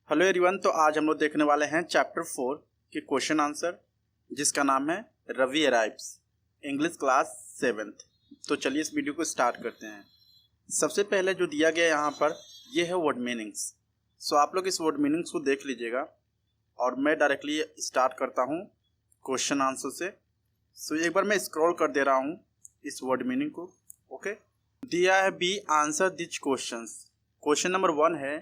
Hello everyone. तो आज हम लोग देखने वाले हैं चैप्टर 4 के क्वेश्चन आंसर, जिसका नाम है Ravi arrives, English class 7th। तो चलिए इस वीडियो को स्टार्ट करते हैं। सबसे पहले जो दिया गया यहाँ पर ये है वर्ड मीनिंग्स। सो आप लोग इस वर्ड मीनिंग्स को देख लीजिएगा और मैं डायरेक्टली स्टार्ट करता हूँ क्वेश्चन आंसर से। सो एक बार मैं स्क्रॉल कर दे रहा हूँ इस वर्ड मीनिंग को। ओके, दिया है B answer this questions. Question number 1 है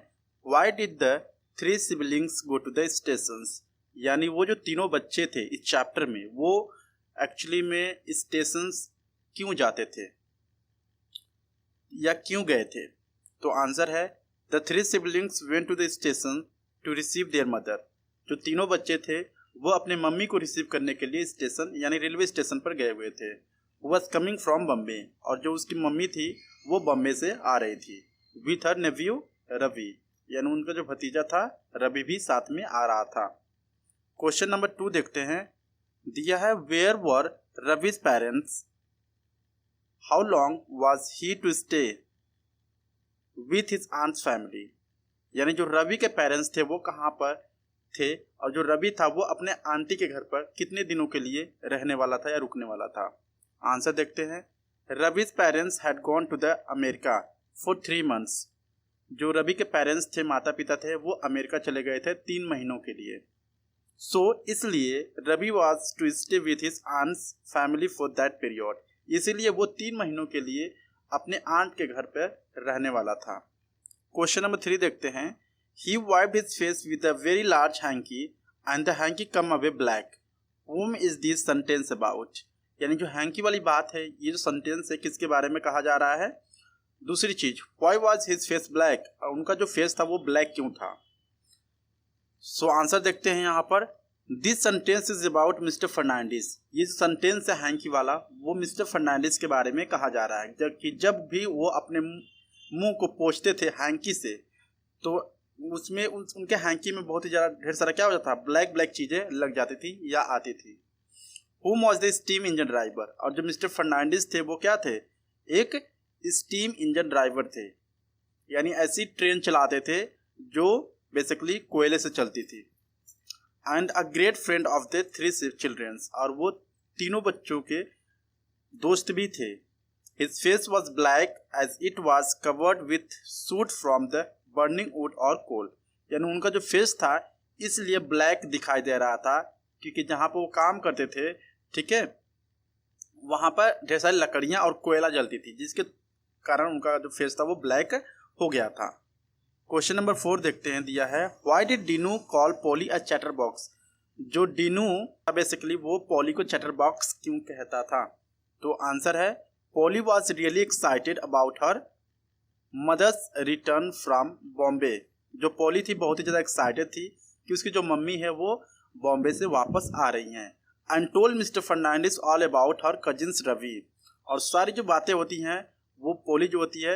why did the 3 siblings go to the stations. यानी वो जो तीनों बच्चे थे इस चैप्टर में वो एक्चुअली में स्टेशंस क्यों जाते थे या क्यों गए थे। तो आंसर है the 3 siblings went to the station to receive their mother. जो तीनों बच्चे थे वो अपने मम्मी को रिसीव करने के लिए स्टेशन यानी रेलवे स्टेशन पर गए हुए थे। वॉज कमिंग फ्रॉम बम्बे, और जो उसकी मम्मी थी वो बम्बे से आ रही थी। विथ हर नेव्यू रवि, यानी उनका जो भतीजा था रवि भी साथ में आ रहा था। क्वेश्चन नंबर 2 देखते हैं। दिया है where were Ravi's parents, how long was he to stay with his aunt's family. यानी जो रवि के पेरेंट्स थे वो कहाँ पर थे और जो रवि था वो अपने आंटी के घर पर कितने दिनों के लिए रहने वाला था या रुकने वाला था। आंसर देखते हैं। Ravi's parents had gone to the America for 3 months। जो रवि के पेरेंट्स थे, माता पिता थे, वो अमेरिका चले गए थे 3 महीनों के लिए। सो इसलिए Ravi was to stay with his aunt's family for that period. इसीलिए वो 3 महीनों के लिए अपने आंट के घर पर रहने वाला था। क्वेश्चन नंबर 3 देखते हैं। He wiped his face with a very large hanky and the hanky come away black. whom is this sentence about. यानी जो हैंकी वाली बात है, ये जो सेंटेंस है किसके बारे में कहा जा रहा है। दूसरी चीज, why was his face black, उनका जो फेस था वो ब्लैक क्यों था। सो आंसर देखते हैं यहाँ पर। This sentence is about mister Fernandes. ये जो सेंटेंस है हैंकी वाला वो मिस्टर फर्नांडिस के बारे में कहा जा रहा है। जबकि जब भी वो अपने मुंह को पोंछते थे हैंकी से तो उसमें उनके हैंकी में बहुत ही ज़्यादा ढेर सारा क्या हो जाता था, ब्लैक ब्लैक चीज़ें लग जाती थी या आती थी। Whom was the steam engine driver. और जो मिस्टर फर्नांडिस थे वो क्या थे, एक स्टीम इंजन ड्राइवर थे, यानी ऐसी ट्रेन चलाते थे जो बेसिकली कोयले से चलती थी। And a great friend of the 3 children's, और वो तीनों बच्चों के दोस्त भी थे। His face was black as it was covered with soot from the burning wood और कोल। यानी उनका जो फेस था इसलिए ब्लैक दिखाई दे रहा था क्योंकि जहाँ पर वो काम करते थे, ठीक है, वहाँ पर ढेर सारी लकड़ियाँ और कोयला जलती थी, जिसके कारण उनका जो फेस था वो ब्लैक हो गया था। क्वेश्चन नंबर 4 देखते हैं। दिया है why did Dinu call Polly a chatterbox. जो डीनू बेसिकली वो पॉली को चैटर बॉक्स क्यों कहता था। तो आंसर है Polly was really excited about her mother's return from Bombay. जो पॉली थी बहुत ही ज़्यादा एक्साइटेड थी कि उसकी जो मम्मी है वो बॉम्बे से वापस आ रही हैं। And told mister Fernandes all about her cousins Ravi. और सारी जो बातें होती हैं वो पोली जो होती है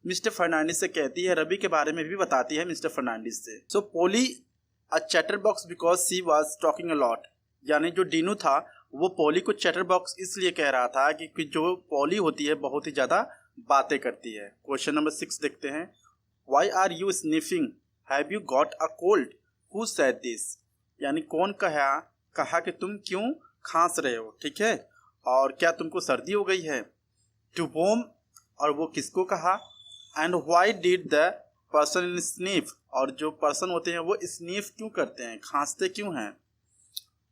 मिस्टर फर्नांडिस से कहती है, रवि के बारे में भी बताती है मिस्टर फर्नांडिस से। So Polly a chatterbox because she was talking a lot. यानी जो डीनू था वो पोली को चैटर बॉक्स इसलिए कह रहा था कि जो पोली होती है बहुत ही ज़्यादा बातें करती है। क्वेश्चन नंबर 6 देखते हैं। Why are you sniffing, have you got a cold, who said this. यानी कौन कहा कि तुम क्यों खांस रहे हो, ठीक है, और क्या तुमको सर्दी हो गई है। टू होम, और वो किसको कहा। And why did the person sniff, और जो पर्सन होते हैं वो स्नीफ क्यों करते हैं, खांसते क्यों हैं।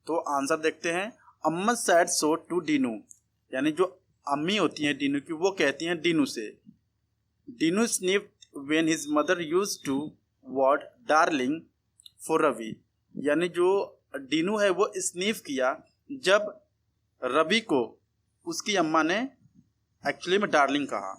तो आंसर देखते हैं। अम्मा सैड सो टू डीनू। यानी जो अम्मी होती हैं डीनू की वो कहती हैं डीनू से। Dinu sniff when his mother use to word darling for Ravi. यानी जो डीनू है वो स्नीफ किया जब रवि को उसकी अम्मा ने एक्चुअली में डार्लिंग कहा।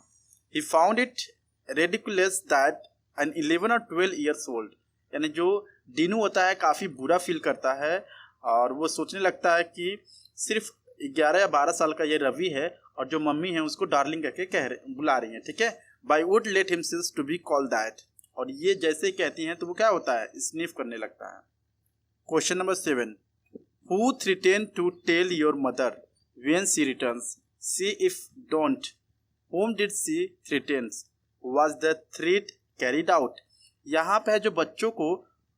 He found it ridiculous that an 11 or 12 years old। यानी जो डीनू होता है काफ़ी बुरा फील करता है और वो सोचने लगता है कि सिर्फ 11 या 12 साल का ये रवि है और जो मम्मी है उसको डार्लिंग करके बुला रही हैं, ठीक है। Why would let himself to be call that. और ये जैसे कहती हैं तो वो क्या होता है, स्निफ करने लगता है। Question number 7। Who threaten to tell your mother when she returns, see if don't, whom did she threatens, was the threat carried out। यहाँ पे है जो बच्चों को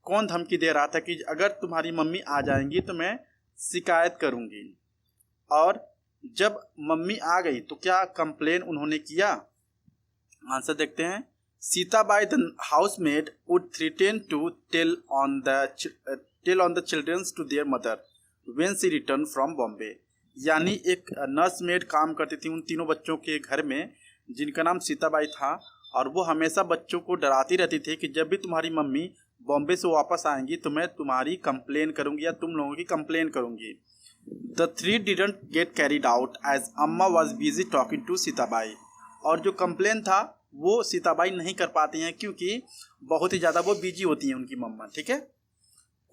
कौन धमकी दे रहा था कि अगर तुम्हारी मम्मी आ जाएंगी तो मैं शिकायत करूंगी। और जब मम्मी आ गई तो क्या कंप्लेन उन्होंने किया? आंसर देखते हैं। Sitabai the housemaid would threaten to tell on the children's to their mother when she return from Bombay. यानी एक नर्समेड काम करती थी उन तीनों बच्चों के घर में, जिनका नाम सीताबाई था, और वो हमेशा बच्चों को डराती रहती थी कि जब भी तुम्हारी मम्मी बॉम्बे से वापस आएंगी तो मैं तुम्हारी कंप्लेन करूंगी या तुम लोगों की कंप्लेन करूंगी। The three didn't get carried out as Amma was busy talking to Sitabai. और जो कंप्लेन था वो सीताबाई नहीं कर पाती हैं क्योंकि बहुत ही ज़्यादा वो बिजी होती हैं उनकी मम्मा। ठीक है,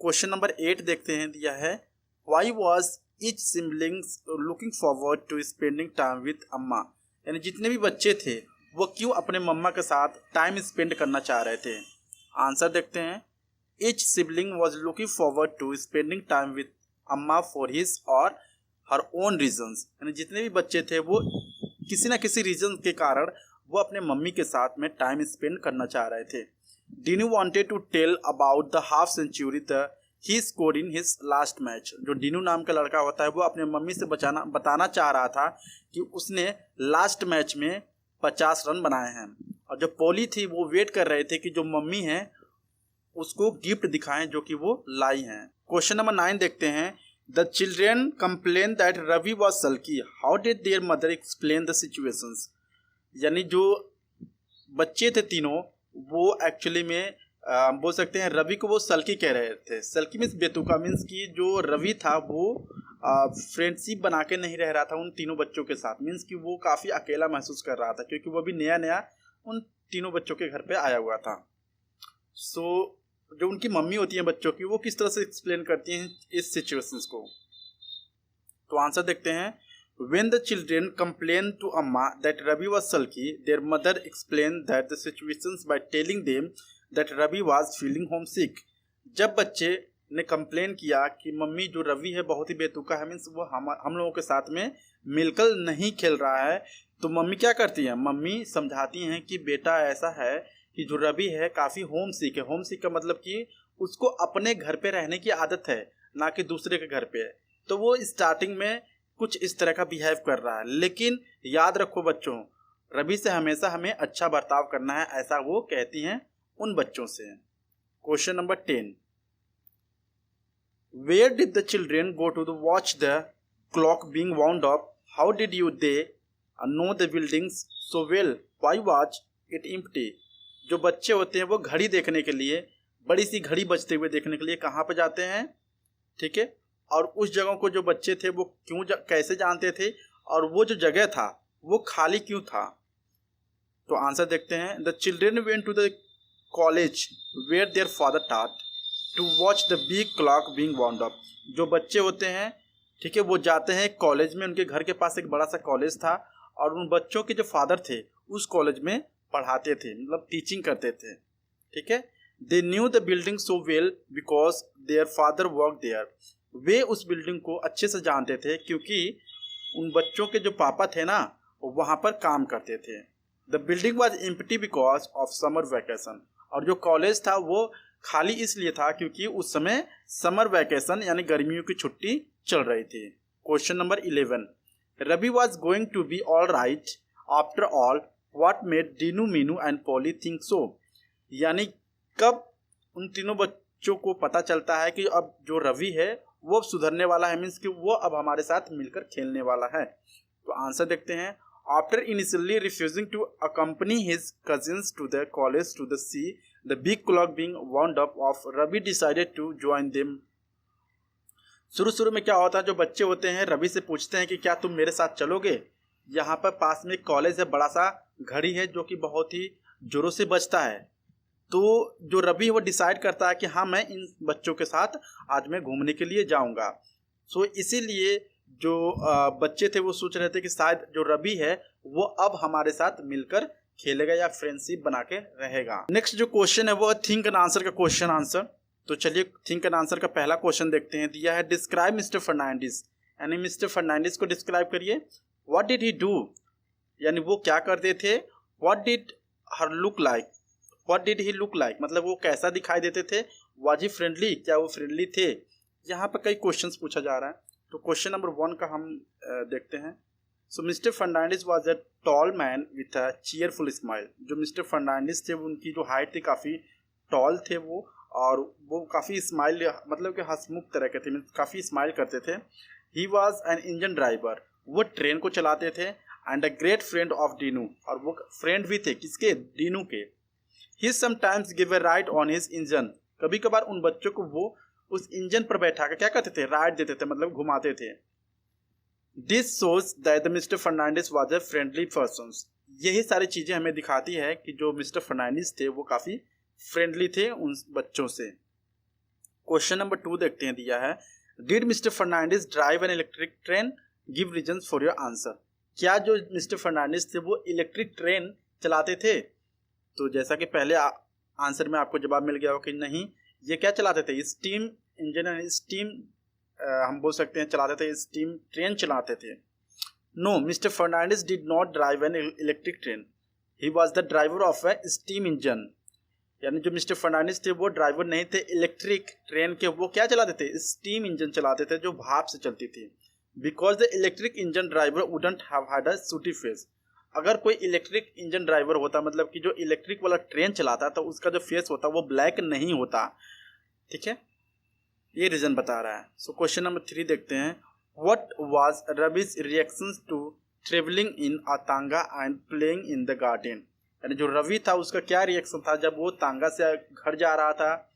क्वेश्चन नंबर 8 देखते हैं। दिया है why was each siblings looking forward to spending time with Amma. यानी जितने भी बच्चे थे वो क्यों अपने मम्मा के साथ टाइम स्पेंड करना चाह रहे थे? आंसर देखते हैं। Each sibling was looking forward to spending time with Amma for his or her own reasons. यानी जितने भी बच्चे थे वो किसी ना किसी रीजन के कारण वो अपने मम्मी के साथ में टाइम स्पेंड करना चाह रहे थे। Dinu wanted to tell about the half century the he scored in his last match. जो डीनू नाम का लड़का होता है वो अपने मम्मी से बताना चाह रहा था कि उसने लास्ट मैच में 50 रन बनाए हैं। और जो पोली थी वो वेट कर रहे थे कि जो मम्मी है उसको गिफ्ट दिखाएं जो कि वो लाई हैं। क्वेश्चन नंबर 9 देखते हैं। The children complain that Ravi was sulky, how did their mother explain the situations. यानी जो बच्चे थे तीनों वो एक्चुअली में बोल सकते हैं रवि को वो सल्की कह रहे थे। सल्की मीन्स बेतुका, मीन्स कि जो रवि था वो फ्रेंडशिप बना के नहीं रह रहा था उन तीनों बच्चों के साथ। मीन्स कि वो काफ़ी अकेला महसूस कर रहा था क्योंकि वो भी नया नया उन तीनों बच्चों के घर पे आया हुआ था। सो जो उनकी मम्मी होती हैं बच्चों की वो किस तरह से एक्सप्लेन करती हैं इस सिचुएशंस को? तो आंसर देखते हैं। When the children complained to Amma that Ravi was sulky, their mother explained that the situations by telling them that Ravi was feeling homesick. जब बच्चे ने कंप्लेन किया कि मम्मी जो रवि है बहुत ही बेतुका है, मीन्स वो हम लोगों के साथ में मिलकर नहीं खेल रहा है, तो मम्मी क्या करती हैं? मम्मी समझाती हैं कि बेटा ऐसा है कि जो रवि है काफ़ी होम सिक है। होम सिक का मतलब कि उसको अपने घर पे रहने की आदत है, ना कि दूसरे के घर पे है। तो वो स्टार्टिंग में कुछ इस तरह का बिहेव कर रहा है, लेकिन याद रखो बच्चों, रवि से हमेशा हमें अच्छा बर्ताव करना है, ऐसा वो कहती हैं उन बच्चों से। Question number 10। Where did the children go to the watch the clock being wound up, how did you they know the buildings so well, why watch it empty. जो बच्चे होते हैं वो घड़ी देखने के लिए, बड़ी सी घड़ी बजते हुए देखने के लिए कहाँ पर जाते हैं? ठीक है, और उस जगह को जो बच्चे थे वो कैसे जानते थे, और वो जो जगह था वो खाली क्यों था? तो आंसर देखते हैं। The children went to the college where their father taught to watch the big clock being wound up. जो बच्चे होते हैं, ठीक है, वो जाते हैं कॉलेज में। उनके घर के पास एक बड़ा सा कॉलेज था और उन बच्चों के जो फादर थे उस कॉलेज में पढ़ाते थे, मतलब टीचिंग करते थे। ठीक है, they knew the building so well because their father work there. वे उस बिल्डिंग को अच्छे से जानते थे क्योंकि उन बच्चों के जो पापा थे ना वो वहाँ पर काम करते थे। The building was empty because of summer vacation. और जो कॉलेज था वो खाली इसलिए था क्योंकि उस समय समर वैकेशन यानी गर्मियों की छुट्टी चल रही थी। Question number 11। Ravi was going to be all right after all, what made Dinu, Meenu and Polly think so. यानी कब उन तीनों बच्चों को पता चलता है कि अब जो रवि है वो अब सुधरने वाला है, मीन्स कि वो अब हमारे साथ मिलकर खेलने वाला है? तो आंसर देखते हैं। After initially refusing to accompany his cousins to the college to the see the big clock being wound up off, Ravi decided to join them. शुरू में क्या होता है, जो बच्चे होते हैं रवि से पूछते हैं कि क्या तुम मेरे साथ चलोगे? यहाँ पर पास में एक कॉलेज है, बड़ा सा घड़ी है जो कि बहुत ही जोरों से बजता है। तो जो रवि है वो डिसाइड करता है कि हाँ मैं इन बच्चों के साथ आज मैं घूमने के लिए जाऊंगा। सो इसीलिए जो बच्चे थे वो सोच रहे थे कि शायद जो रवि है वो अब हमारे साथ मिलकर खेलेगा या फ्रेंडशिप बना के रहेगा। नेक्स्ट जो क्वेश्चन है वो है थिंक एंड आंसर का क्वेश्चन आंसर। तो चलिए थिंक एंड आंसर का पहला क्वेश्चन देखते हैं। दिया है डिस्क्राइब मिस्टर फर्नांडिस, यानी मिस्टर फर्नांडिस को डिस्क्राइब करिए। व्हाट डिड ही डू, यानी वो क्या करते थे। What did her look like, what did he look like मतलब वो कैसा दिखाई देते थे। वाज ही फ्रेंडली, क्या वो फ्रेंडली थे। यहाँ पर कई क्वेश्चंस पूछा जा रहा है। तो क्वेश्चन नंबर 1 का हम देखते हैं। So mister Fernandes was a tall man with a cheerful smile. जो मिस्टर फर्नांडिस थे उनकी जो हाइट थी काफ़ी टॉल थे वो, और वो काफ़ी स्माइल मतलब कि हंसमुख तरह के थे, काफ़ी स्माइल करते थे। He was an engine driver, वो ट्रेन को चलाते थे। And a great friend of Dinu, और वो फ्रेंड भी थे किसके, डीनू के। He sometimes give a ride on his engine, कभी कभार उन बच्चों को वो उस इंजन पर बैठा कर क्या करते थे, राइड देते थे, मतलब घुमाते थे। This shows that the mister Fernandes was a friendly person. यही सारी चीजें हमें दिखाती है कि जो मिस्टर फर्नांडिस थे वो काफी फ्रेंडली थे उन बच्चों से। क्वेश्चन नंबर 2 देखते हैं, दिया है did mister Fernandes drive an electric train, give reasons for your answer. क्या जो मिस्टर फर्नांडिस थे वो इलेक्ट्रिक ट्रेन चलाते थे। तो जैसा कि पहले आंसर में आपको जवाब मिल गया हो कि नहीं, ये क्या चलाते थे, स्टीम इंजन एंड स्टीम हम बोल सकते हैं चलाते थे, स्टीम ट्रेन चलाते थे। No, mister Fernandes did not drive an electric train, he was the driver of a steam engine. यानी जो मिस्टर फर्नांडिस थे वो ड्राइवर नहीं थे इलेक्ट्रिक ट्रेन के, वो क्या चलाते थे, स्टीम इंजन चलाते थे जो भाप से चलती थी। Because the electric engine driver wouldn't have had a सूटी फेस। अगर कोई इलेक्ट्रिक इंजन ड्राइवर होता, मतलब कि जो इलेक्ट्रिक वाला ट्रेन चलाता, तो उसका जो फेस होता वो ब्लैक नहीं होता। ठीक है, ये रीजन बता रहा है। सो क्वेश्चन नंबर 3 देखते हैं। What was Ravi's reactions to travelling in a tonga and playing in the garden. यानी जो रवि था उसका क्या रिएक्शन था जब वो तांगा से घर जा रहा था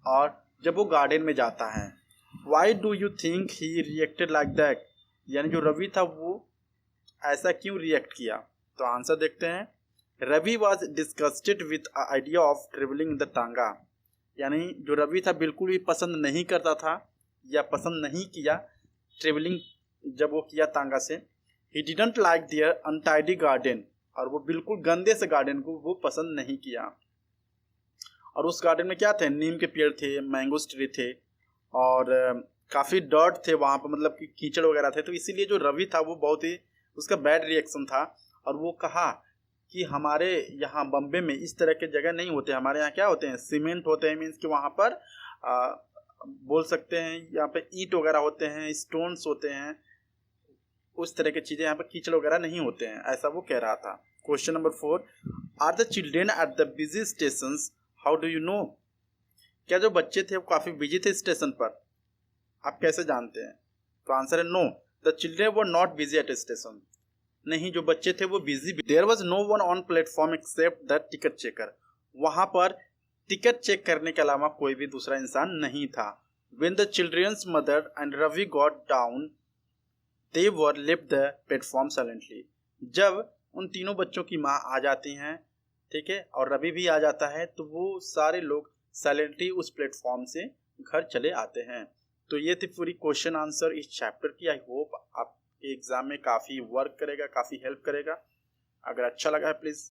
और जब वो गार्डन में जाता है। Why do you think he reacted like that. यानी जो रवि था वो ऐसा क्यों रिएक्ट किया। तो आंसर देखते हैं। Ravi was disgusted with idea of travelling in the tonga. यानी जो रवि था बिल्कुल भी पसंद नहीं करता था या पसंद नहीं किया ट्रेवलिंग जब वो किया तांगा से। He didn't like their untidy garden, और वो बिल्कुल गंदे से गार्डन को वो पसंद नहीं किया। और उस गार्डन में क्या थे, नीम के पेड़ थे, मैंगोस ट्री थे, और काफ़ी डर्ट थे वहाँ पर, मतलब कि कीचड़ वगैरह थे। तो इसीलिए जो रवि था वो बहुत ही उसका बैड रिएक्शन था, और वो कहा कि हमारे यहाँ बम्बे में इस तरह के जगह नहीं होते, हमारे यहाँ क्या होते हैं, सीमेंट होते हैं, मीन्स कि वहाँ पर बोल सकते हैं यहाँ पे ईंट वगैरह होते हैं, स्टोन्स होते हैं, उस तरह की चीज़ें, यहाँ पर कीचड़ वगैरह नहीं होते हैं, ऐसा वो कह रहा था। Question number 4, are the children at the busy station, how do you know. क्या जो बच्चे थे वो काफ़ी बिजी थे स्टेशन पर, आप कैसे जानते हैं। तो आंसर है no, the children were not busy at station. नहीं, जो बच्चे थे वो busy. There was no one on platform except the ticket checker. वहां पर टिकट चेक करने के अलावा कोई भी दूसरा इंसान नहीं था। When the children's mother and Ravi got down they were left the platform silently. जब उन तीनों बच्चों की माँ आ जाती हैं, ठीक है, और रवि भी आ जाता है, तो वो सारे लोग साइलेंटली उस प्लेटफॉर्म से घर चले आते हैं। तो ये थी पूरी क्वेश्चन आंसर इस चैप्टर की। आई होप आप एग्जाम में काफ़ी वर्क करेगा, काफ़ी हेल्प करेगा। अगर अच्छा लगा है प्लीज़